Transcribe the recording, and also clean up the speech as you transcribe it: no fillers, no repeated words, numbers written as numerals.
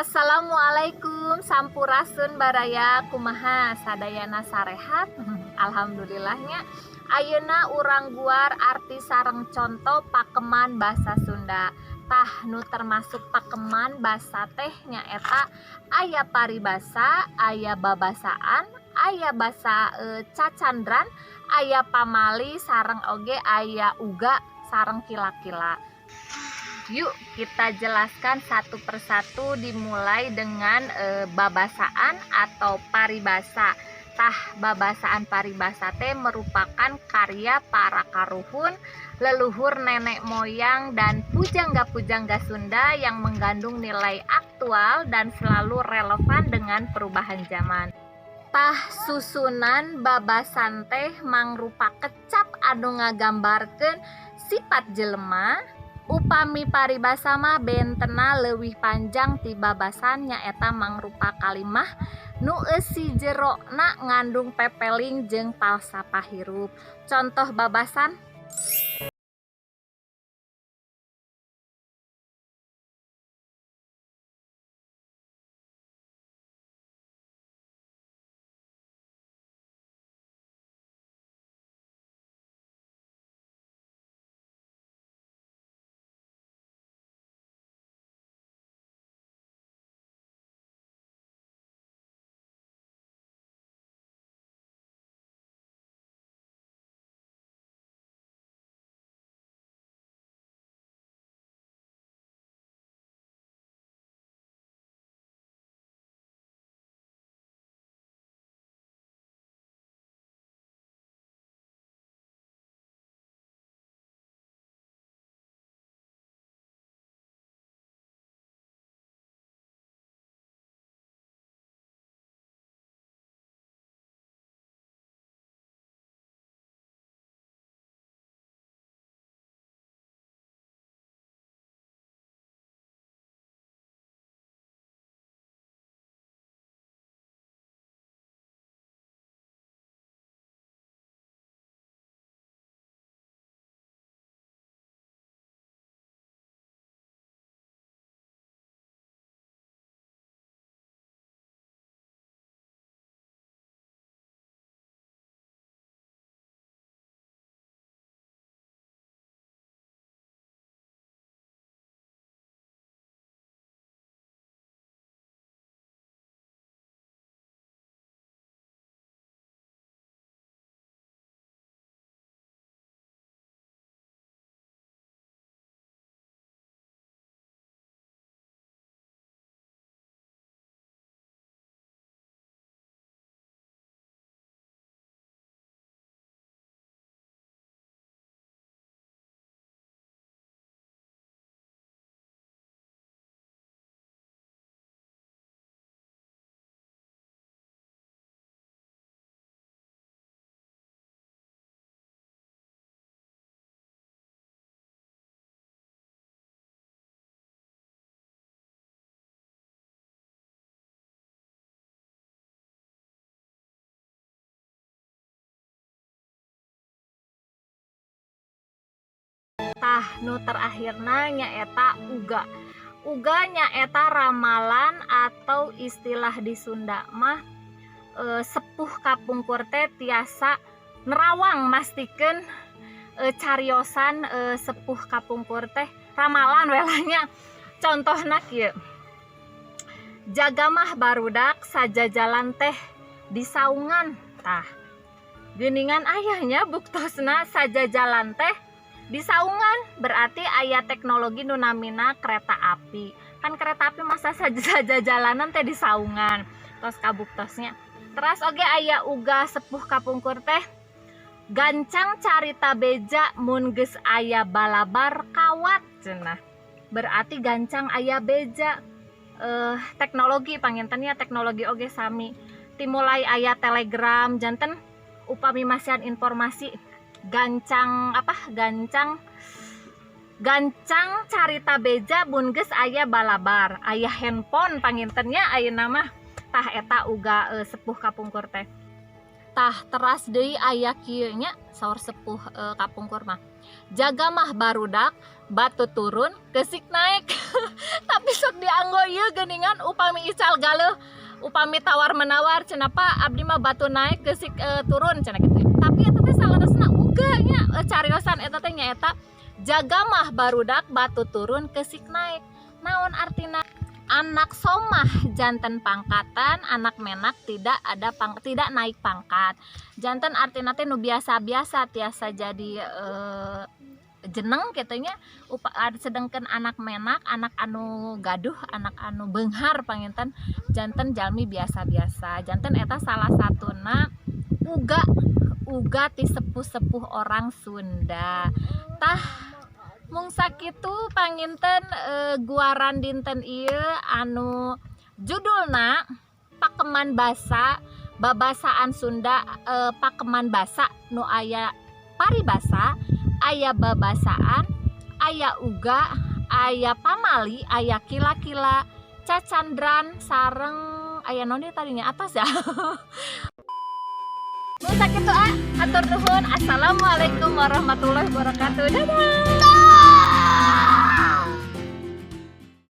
Assalamualaikum sampurasun baraya kumaha sadayana sarehat. Alhamdulillahnya ayeuna urang guar arti sareng contoh pakeman basa Sunda. Tah nu termasuk pakeman basa teh nyaeta aya paribasa, aya babasaan, aya basa cacandran, aya pamali sareng oge aya uga sareng kila-kila. Yuk kita jelaskan satu persatu, dimulai dengan babasaan atau paribasa. Tah babasaan paribasa teh merupakan karya para karuhun, leluhur nenek moyang dan pujangga-pujangga Sunda yang mengandung nilai aktual dan selalu relevan dengan perubahan zaman. Tah susunan babasan teh mangrupa kecap anu ngagambarkeun sifat jelema. Upami paribasa mah bentena leuwih panjang ti babasan nyaeta mangrupa kalimah nu eusi jerona ngandung pepeling jeung falsafah hirup. Contoh babasan tah nu terakhirna nyaeta uga. Uga nyaeta ramalan atau istilah di Sunda mah sepuh kapungkur teh tiasa nerawang mastikeun cariosan sepuh kapungkur teh ramalan welanya. Contohna kieu, jaga mah barudak sajajalan teh di saungan. Tah geuningan ayahnya buktosna sajajalan teh di saungan, berarti aya teknologi nu namina kereta api. Kan kereta api masa saja jalanan teh di saungan. Tos kabuktosnya. Terus oge aya uga sepuh kapungkur teh gancang carita beja mun geus aya balabar kawat cenah. Berarti gancang aya beja. Teknologi pangintennya teknologi oge sami. Timulai aya telegram janten upami masihan informasi gancang carita beja mun geus aya balabar, aya handphone pangintennya ayeuna mah. Tah eta uga sepuh kapungkur teh. Tah teras deui aya kieu nya saur sepuh kapungkur mah, jaga mah barudak batu turun kesik naik. Tapi sok dianggo ieu geuningan upami ical galeuh, upami tawar menawar cenah Pak abdi mah batu naik kesik turun cenah kitu. Tapi eta teh salaresna uga nya cariosan eta teh nyaeta jaga mah barudak batu turun kesik naik. Naon artina? Anak somah janten pangkatan, anak menak tidak naik pangkat. Janten artina teh nu biasa-biasa tiasa jadi jeneng katanya. Sedangkan anak menak, anak anu gaduh, anak anu beunghar panginten janten jalmi biasa-biasa. Janten eta salah satuna uga ti sepuh-sepuh orang Sunda. Tah mung sakitu panginten guaran dinten ieu anu judulna Pakeman Basa, babasaan Sunda. Pakeman basa nu aya paribasa, aya babasaan, aya uga, aya pamali, aya kila-kila, cacandran, sareng aya naon ieu tadinya atos ya. Mung sakitu atur nuhun. Assalamualaikum warahmatullahi wabarakatuh. Dadah.